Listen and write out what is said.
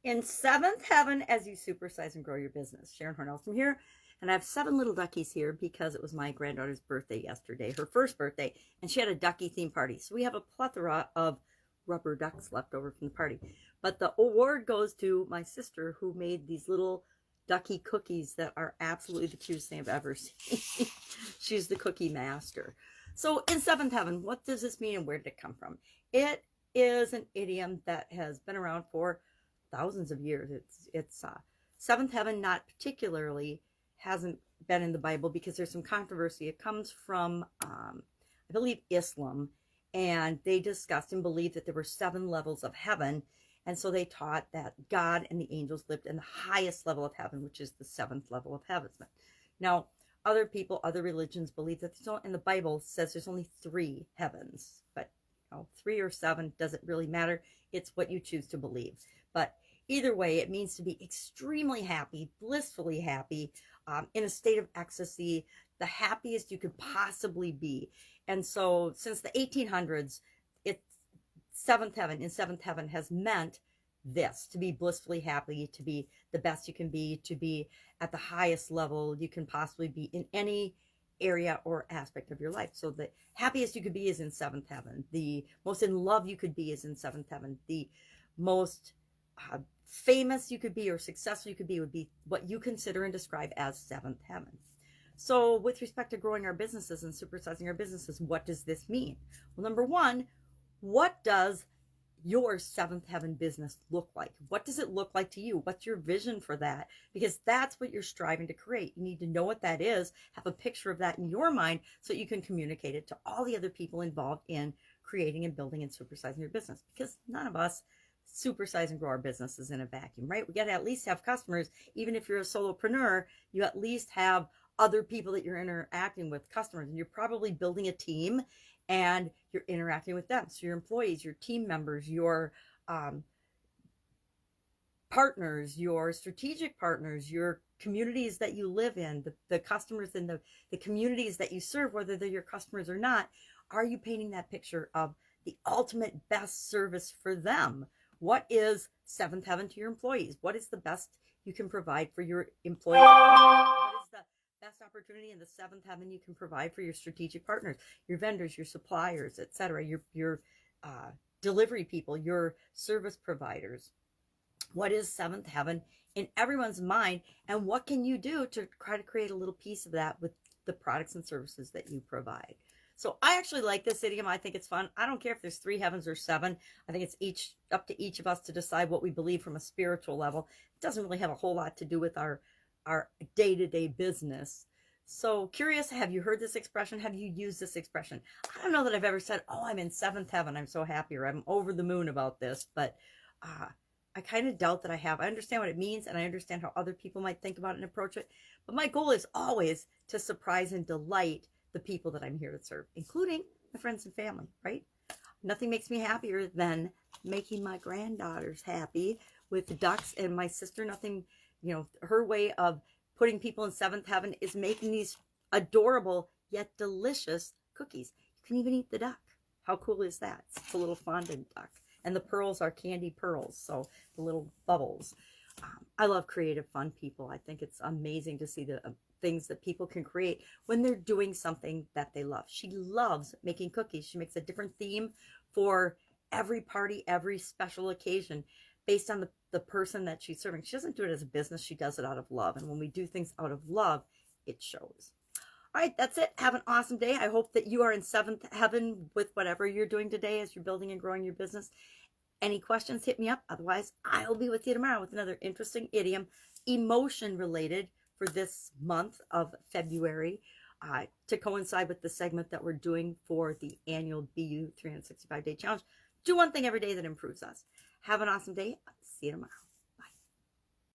In seventh heaven as you supersize and grow your business. Sharon Horne-Ellstrom here, and I have 7 little duckies here because it was my granddaughter's birthday yesterday, her first birthday, and she had a ducky theme party. So we have a plethora of rubber ducks left over from the party. But the award goes to my sister who made these little ducky cookies that are absolutely the cutest thing I've ever seen. She's the cookie master. So in seventh heaven, what does this mean and where did it come from? It is an idiom that has been around for thousands of years. It's seventh heaven, not particularly, hasn't been in the Bible because there's some controversy. It comes from, I believe, Islam, and they discussed and believed that there were 7 levels of heaven, and so they taught that God and the angels lived in the highest level of heaven, which is the 7th level of heaven. Now, other people, other religions believe that in the Bible says there's only 3 heavens, but 3 or 7 doesn't really matter. It's what you choose to believe. But either way, it means to be extremely happy, blissfully happy, in a state of ecstasy, the happiest you could possibly be. And so since the 1800s, seventh heaven has meant this, to be blissfully happy, to be the best you can be, to be at the highest level you can possibly be in any area or aspect of your life. So the happiest you could be is in 7th heaven. The most in love you could be is in 7th heaven. The most famous you could be or successful you could be would be what you consider and describe as 7th heaven. So with respect to growing our businesses and supersizing our businesses, what does this mean? Well, number one, what does your 7th heaven business look like? What does it look like to you? What's your vision for that? Because that's what you're striving to create. You need to know what that is, have a picture of that in your mind so you can communicate it to all the other people involved in creating and building and supersizing your business. Because none of us supersize and grow our businesses in a vacuum, right? We got to at least have customers. Even if you're a solopreneur, you at least have other people that you're interacting with, customers, and you're probably building a team and you're interacting with them. So your employees, your team members, your partners, your strategic partners, your communities that you live in, the customers in the communities that you serve, whether they're your customers or not, are you painting that picture of the ultimate best service for them? What is 7th heaven to your employees? What is the best you can provide for your employees? What is the best opportunity in the 7th heaven you can provide for your strategic partners, your vendors, your suppliers, etc., your delivery people, your service providers? What is 7th heaven in everyone's mind, and what can you do to try to create a little piece of that with the products and services that you provide? So I actually like this idiom. I think it's fun. I don't care if there's 3 heavens or 7. I think it's up to each of us to decide what we believe from a spiritual level. It doesn't really have a whole lot to do with our day-to-day business. So curious, have you heard this expression? Have you used this expression? I don't know that I've ever said, oh, I'm in 7th heaven, I'm so happy, or I'm over the moon about this, but I kind of doubt that I have. I understand what it means, and I understand how other people might think about it and approach it, but my goal is always to surprise and delight the people that I'm here to serve, including my friends and family, right? Nothing makes me happier than making my granddaughters happy with the ducks, and my sister, nothing, her way of putting people in 7th heaven is making these adorable yet delicious cookies. You can even eat the duck. How cool is that? It's a little fondant duck. And the pearls are candy pearls, so the little bubbles. I love creative, fun people. I think it's amazing to see the things that people can create when they're doing something that they love. She loves making cookies. She makes a different theme for every party, every special occasion, based on the person that she's serving. She doesn't do it as a business. She does it out of love. And when we do things out of love, it shows. All right, that's it. Have an awesome day. I hope that you are in 7th heaven with whatever you're doing today as you're building and growing your business. Any questions, hit me up. Otherwise, I'll be with you tomorrow with another interesting idiom, emotion related, for this month of February, to coincide with the segment that we're doing for the annual BU 365-day challenge. Do one thing every day that improves us. Have an awesome day. See you tomorrow.